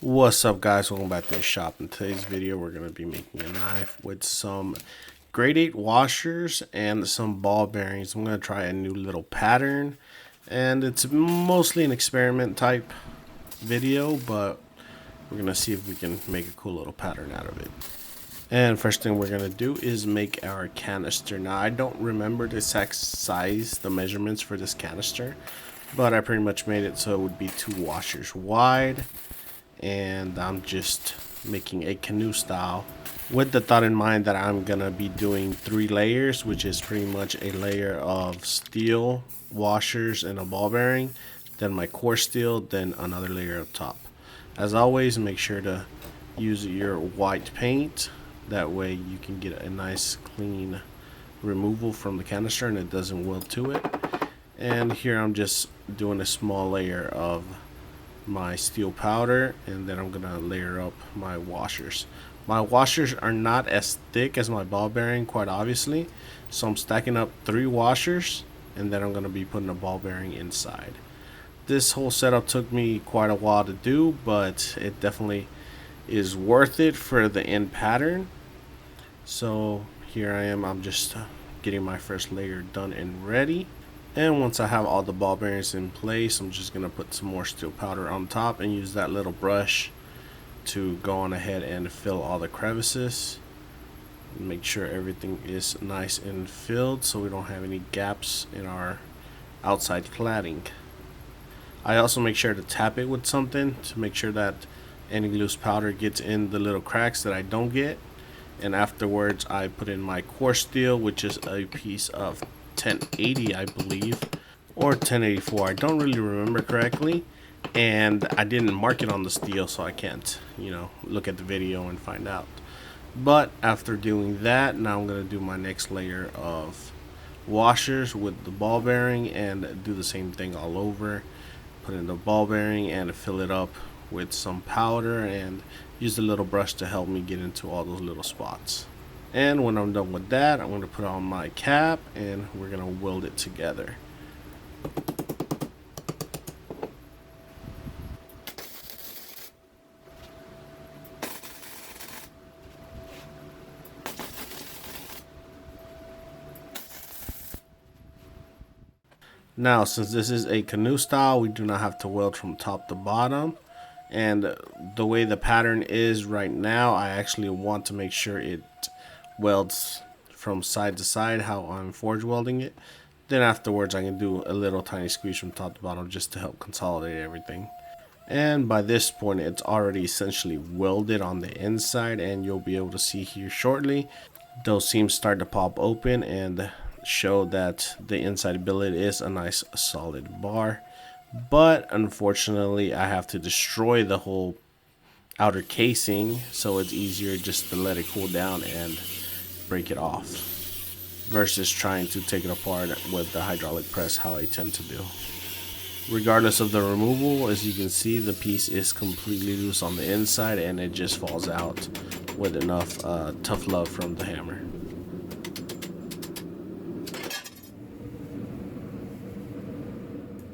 What's up, guys? Welcome back to the shop. In today's video we're going to be making a knife with some grade 8 washers and some ball bearings. I'm going to try a new little pattern, and it's mostly an experiment type video, but we're going to see if we can make a cool little pattern out of it. And first thing we're going to do is make our canister. Now I don't remember the exact size, the measurements for this canister, but I pretty much made it so it would be 2 washers wide. And I'm just making a canoe style with the thought in mind that I'm gonna be doing 3 layers, which is pretty much a layer of steel washers and a ball bearing, then my core steel, then another layer up top. As always, make sure to use your white paint, that way you can get a nice clean removal from the canister and it doesn't weld to it. And here I'm just doing a small layer of my steel powder, and then I'm gonna layer up my washers. My washers are not as thick as my ball bearing, quite obviously, so I'm stacking up 3 washers and then I'm gonna be putting a ball bearing inside. This whole setup took me quite a while to do, but it definitely is worth it for the end pattern. So here I am, I'm just getting my first layer done and ready. And once I have all the ball bearings in place, I'm just going to put some more steel powder on top and use that little brush to go on ahead and fill all the crevices. Make sure everything is nice and filled so we don't have any gaps in our outside cladding. I also make sure to tap it with something to make sure that any loose powder gets in the little cracks that I don't get. And afterwards I put in my core steel, which is a piece of 1080, I believe, or 1084. I don't really remember correctly, and I didn't mark it on the steel, so I can't, look at the video and find out. But after doing that, now I'm going to do my next layer of washers with the ball bearing and do the same thing all over. Put in the ball bearing and fill it up with some powder and use the little brush to help me get into all those little spots. And when I'm done with that, I'm going to put on my cap and we're going to weld it together. Now, since this is a canoe style, we do not have to weld from top to bottom. And the way the pattern is right now, I actually want to make sure it welds from side to side how I'm forge welding it. Then afterwards I can do a little tiny squeeze from top to bottom just to help consolidate everything. And by this point it's already essentially welded on the inside, and you'll be able to see here shortly those seams start to pop open and show that the inside billet is a nice solid bar. But unfortunately I have to destroy the whole outer casing, so it's easier just to let it cool down and break it off versus trying to take it apart with the hydraulic press, how I tend to do. Regardless of the removal, as you can see, the piece is completely loose on the inside and it just falls out with enough tough love from the hammer.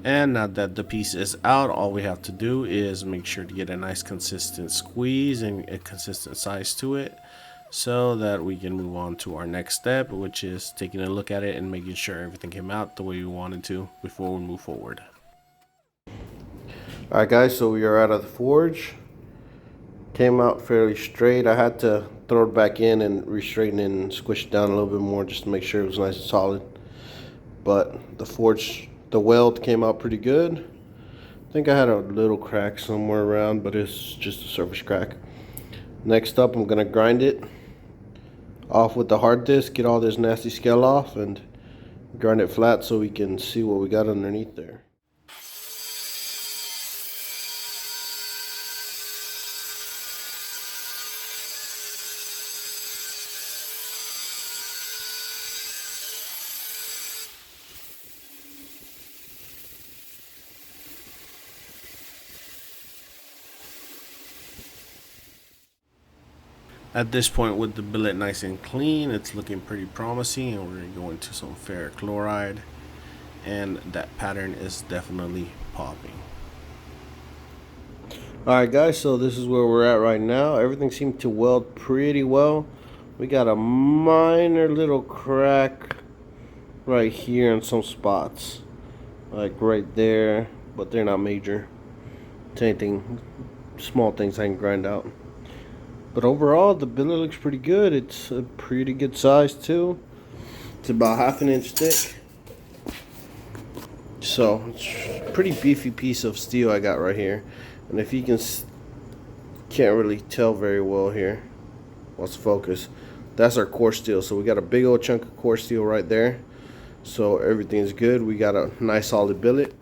And now that the piece is out, all we have to do is make sure to get a nice consistent squeeze and a consistent size to it so that we can move on to our next step, which is taking a look at it and making sure everything came out the way we wanted to before we move forward. Alright guys, so we are out of the forge. Came out fairly straight. I had to throw it back in and re-straighten it and squish it down a little bit more just to make sure it was nice and solid. But the weld came out pretty good. I think I had a little crack somewhere around, but it's just a surface crack. Next up, I'm gonna grind it off with the hard disk, get all this nasty scale off, and grind it flat so we can see what we got underneath there. At this point, with the billet nice and clean, it's looking pretty promising, and we're going to go into some ferric chloride, and that pattern is definitely popping. Alright guys, so this is where we're at right now. Everything seemed to weld pretty well. We got a minor little crack right here in some spots, like right there, but they're not major. It's anything, small things I can grind out. But overall, the billet looks pretty good. It's a pretty good size too. It's about 1/2 inch thick. So it's a pretty beefy piece of steel I got right here. And if you can't really tell very well here, let's focus. That's our core steel. So we got a big old chunk of core steel right there. So everything's good. We got a nice solid billet.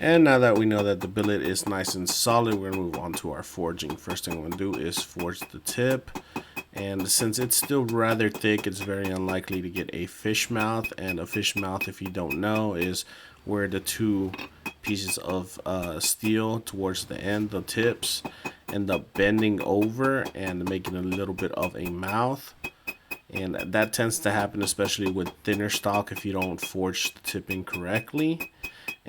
And now that we know that the billet is nice and solid, we're gonna move on to our forging. First thing I'm gonna do is forge the tip. And since it's still rather thick, it's very unlikely to get a fish mouth. And a fish mouth, if you don't know, is where the two pieces of steel towards the end, the tips, end up bending over and making a little bit of a mouth. And that tends to happen especially with thinner stock if you don't forge the tip incorrectly.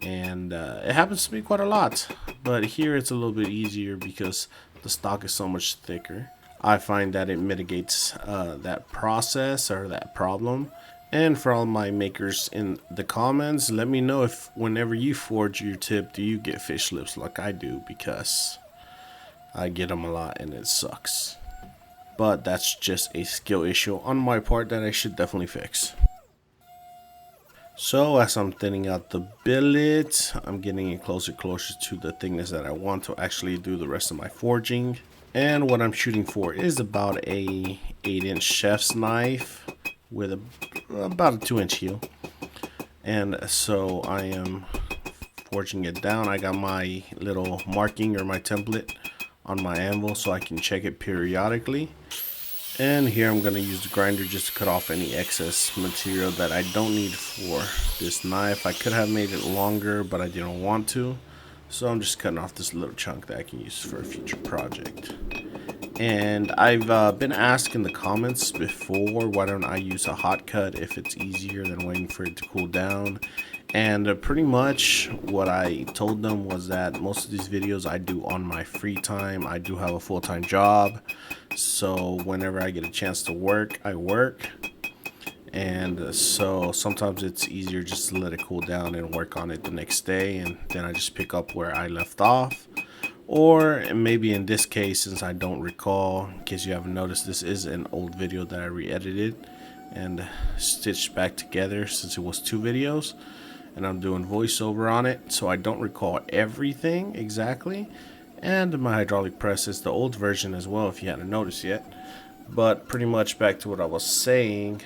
And it happens to me quite a lot, but here it's a little bit easier because the stock is so much thicker. I find that it mitigates that process or that problem. And for all my makers in the comments, let me know if whenever you forge your tip, do you get fish lips like I do, because I get them a lot and it sucks. But that's just a skill issue on my part that I should definitely fix. So as I'm thinning out the billet, I'm getting it closer to the thickness that I want to actually do the rest of my forging. And what I'm shooting for is about a 8-inch chef's knife with about a 2-inch heel. And so I am forging it down. I got my little marking or my template on my anvil so I can check it periodically. And here I'm going to use the grinder just to cut off any excess material that I don't need for this knife. I could have made it longer, but I didn't want to. So I'm just cutting off this little chunk that I can use for a future project. And I've been asked in the comments before, why don't I use a hot cut if it's easier than waiting for it to cool down. And pretty much what I told them was that most of these videos I do on my free time. I do have a full-time job, so whenever I get a chance to work, I work. And so sometimes it's easier just to let it cool down and work on it the next day, and then I just pick up where I left off. Or maybe in this case, since I don't recall, in case you haven't noticed, this is an old video that I re-edited and stitched back together since it was 2 videos. And I'm doing voiceover on it, so I don't recall everything exactly. And my hydraulic press is the old version as well, if you hadn't noticed yet. But pretty much back to what I was saying,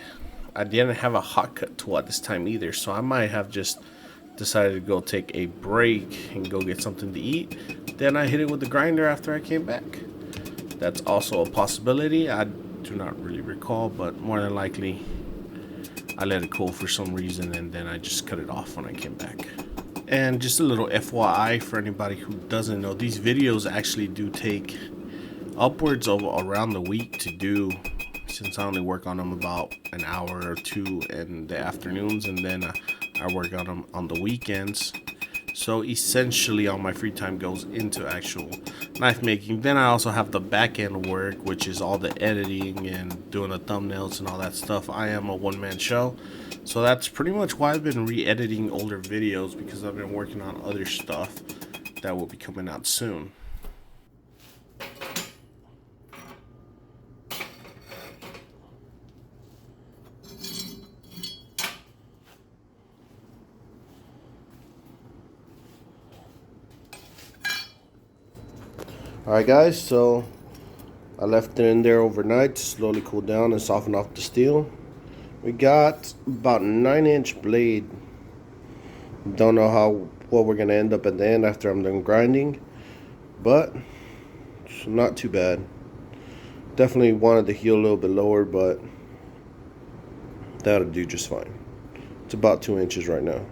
I didn't have a hot cut tool at this time either, so I might have just decided to go take a break and go get something to eat. Then I hit it with the grinder after I came back. That's also a possibility. I do not really recall, but more than likely I let it cool for some reason, and then I just cut it off when I came back. And just a little FYI for anybody who doesn't know, these videos actually do take upwards of around the week to do, since I only work on them about an hour or 2 in the afternoons, and then I work on them on the weekends. So essentially all my free time goes into actual knife making. Then I also have the back end work, which is all the editing and doing the thumbnails and all that stuff. I am a one-man show, so that's pretty much why I've been re-editing older videos, because I've been working on other stuff that will be coming out soon. Alright guys, so I left it in there overnight to slowly cool down and soften off the steel. We got about 9-inch blade. Don't know what we're gonna end up at the end after I'm done grinding, but it's not too bad. Definitely wanted the heel a little bit lower, but that'll do just fine. It's about 2 inches right now.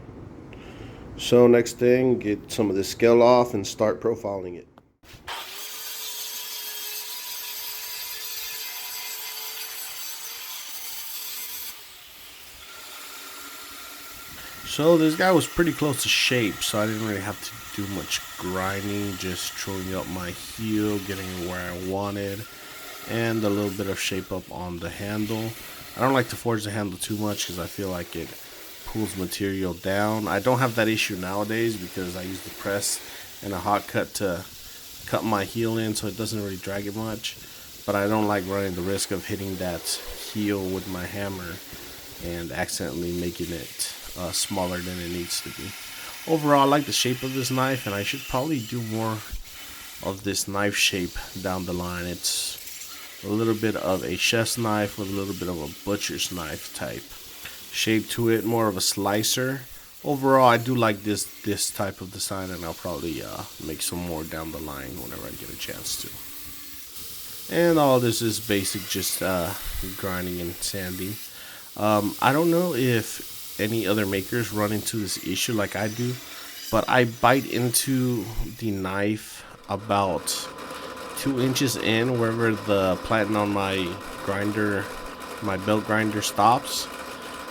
So next thing, get some of this scale off and start profiling it. So this guy was pretty close to shape, so I didn't really have to do much grinding, just truing up my heel, getting it where I wanted, and a little bit of shape up on the handle. I don't like to forge the handle too much because I feel like it pulls material down. I don't have that issue nowadays because I use the press and a hot cut to cut my heel in, so it doesn't really drag it much. But I don't like running the risk of hitting that heel with my hammer and accidentally making it smaller than it needs to be. Overall, I like the shape of this knife, and I should probably do more of this knife shape down the line. It's a little bit of a chef's knife with a little bit of a butcher's knife type shape to it, more of a slicer. Overall, I do like this type of design, and I'll probably make some more down the line whenever I get a chance to. And all this is basic, just grinding and sanding. I don't know if any other makers run into this issue like I do, but I bite into the knife about 2 inches in, wherever the platen on my grinder, my belt grinder, stops.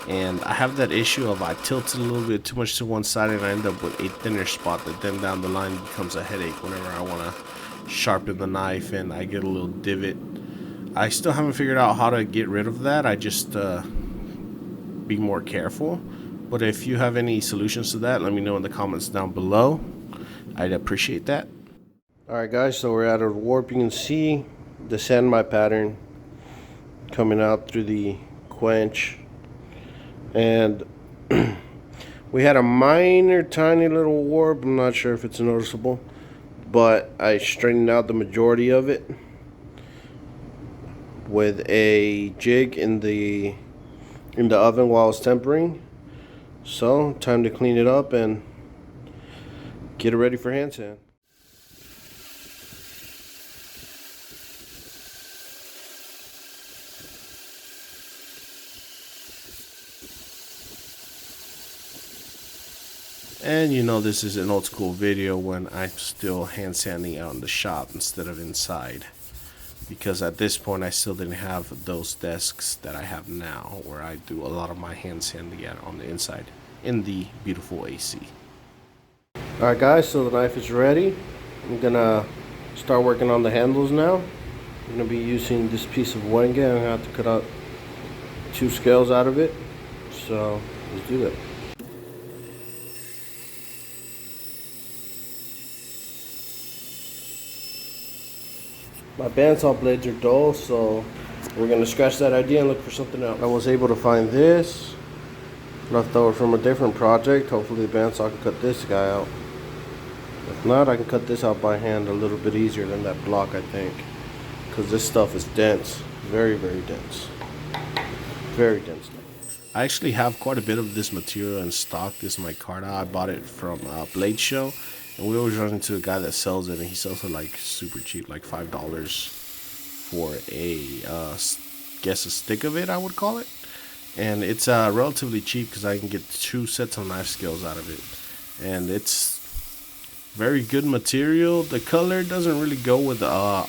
And I have that issue of I tilt it a little bit too much to one side, and I end up with a thinner spot that then down the line becomes a headache whenever I want to sharpen the knife and I get a little divot. I still haven't figured out how to get rid of that. I just be more careful. But if you have any solutions to that, let me know in the comments down below. I'd appreciate that. Alright guys, so we're at a warp. You can see the sandmite pattern coming out through the quench. And we had a minor tiny little warp. I'm not sure if it's noticeable, but I straightened out the majority of it with a jig in the oven while I was tempering. So time to clean it up and get it ready for hand sand. And you know, this is an old school video when I'm still hand sanding out in the shop instead of inside, because at this point I still didn't have those desks that I have now where I do a lot of my hand sanding out on the inside in the beautiful AC. Alright guys, so the knife is ready. I'm gonna start working on the handles now. I'm gonna be using this piece of welding. I'm gonna have to cut out 2 scales out of it, so let's do that. My bandsaw blades are dull, so we're going to scratch that idea and look for something else. I was able to find this left over from a different project. Hopefully the bandsaw can cut this guy out. If not, I can cut this out by hand a little bit easier than that block, I think, because this stuff is dense. Very, very dense. Very dense. I actually have quite a bit of this material in stock. This is my Carta. I bought it from Blade Show. And we always run into a guy that sells it, and he sells it like super cheap, like $5 for a, guess a stick of it, I would call it. And it's relatively cheap because I can get 2 sets of knife scales out of it. And it's very good material. The color doesn't really go with a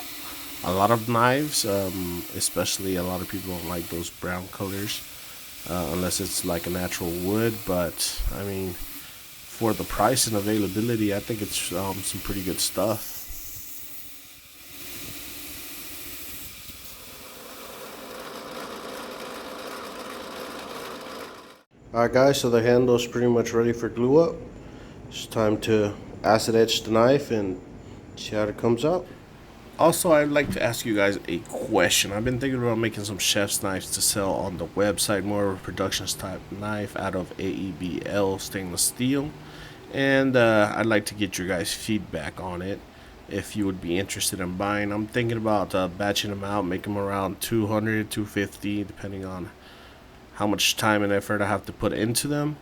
lot of knives, especially a lot of people don't like those brown colors unless it's like a natural wood. But I mean, for the price and availability, I think it's some pretty good stuff. Alright guys, so the handle is pretty much ready for glue up. It's time to acid etch the knife and see how it comes out. Also, I'd like to ask you guys a question. I've been thinking about making some chef's knives to sell on the website, more of a production type knife out of AEBL stainless steel. And I'd like to get your guys' feedback on it if you would be interested in buying. I'm thinking about batching them out, make them around 200, 250, depending on how much time and effort I have to put into them,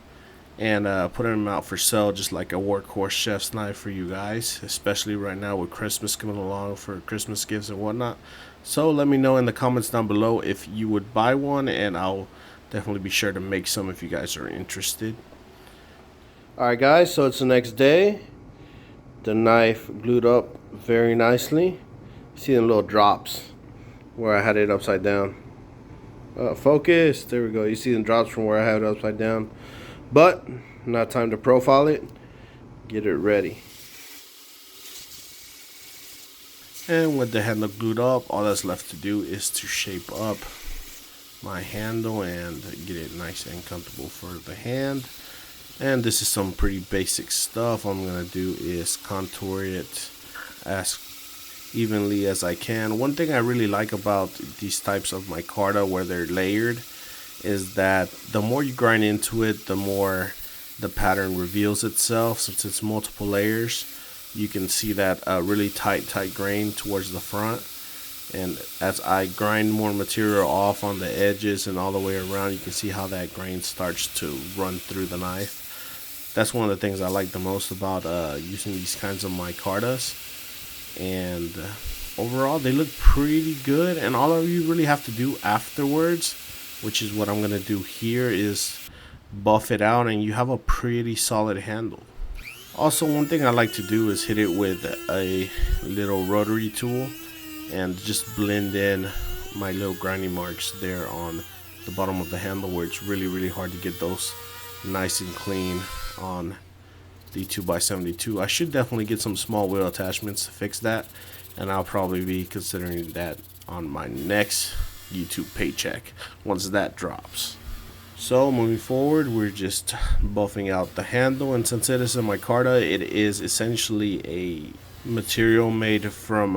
and putting them out for sale just like a workhorse chef's knife for you guys, especially right now with Christmas coming along, for Christmas gifts and whatnot. So let me know in the comments down below if you would buy one, and I'll definitely be sure to make some if you guys are interested. Alright guys, so it's the next day. The knife glued up very nicely. See them little drops where I had it upside down. Focus, there we go. You see the drops from where I had it upside down. But Now time to profile it, get it ready. And with the handle glued up, all that's left to do is to shape up my handle and get it nice and comfortable for the hand. And this is some pretty basic stuff. All I'm gonna do is contour it as evenly as I can. One thing I really like about these types of micarta where they're layered is that the more you grind into it, the more the pattern reveals itself. Since it's multiple layers, you can see that really tight grain towards the front. And as I grind more material off on the edges and all the way around, you can see how that grain starts to run through the knife. That's one of the things I like the most about using these kinds of micartas. And overall, they look pretty good. And all of you really have to do afterwards, which is what I'm going to do here, is buff it out and you have a pretty solid handle. Also, one thing I like to do is hit it with a little rotary tool and just blend in my little grinding marks there on the bottom of the handle, where it's really hard to get those nice and clean on the 2x72. I should definitely get some small wheel attachments to fix that, and I'll probably be considering that on my next YouTube paycheck once that drops. So moving forward, we're just buffing out the handle, and since it is a micarta, it is essentially a material made from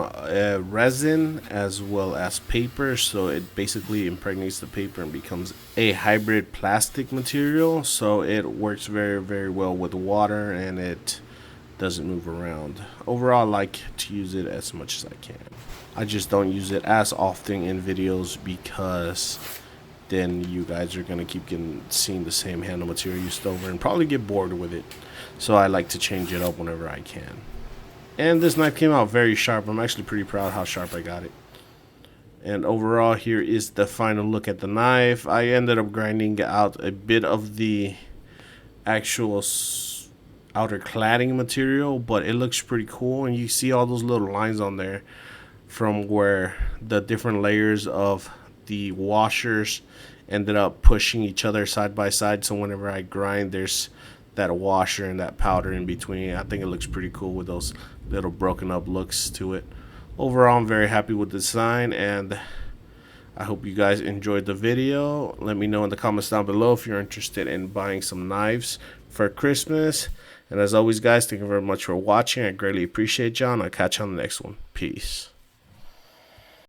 resin as well as paper, so it basically impregnates the paper and becomes a hybrid plastic material. So it works very well with water and it doesn't move around. Overall, I like to use it as much as I can. I just don't use it as often in videos because then you guys are gonna keep seeing the same handle material used over and probably get bored with it. So I like to change it up whenever I can. And this knife came out very sharp. I'm actually pretty proud how sharp I got it. And overall, here is the final look at the knife. I ended up grinding out a bit of the actual outer cladding material, but it looks pretty cool. And you see all those little lines on there from where the different layers of the washers ended up pushing each other side by side. So whenever I grind, there's that washer and that powder in between. I think it looks pretty cool with those little broken up looks to it. Overall, I'm very happy with the design, and I hope you guys enjoyed the video. Let me know in the comments down below if you're interested in buying some knives for Christmas. And as always, guys, thank you very much for watching. I greatly appreciate y'all, and I'll catch you on the next one. Peace.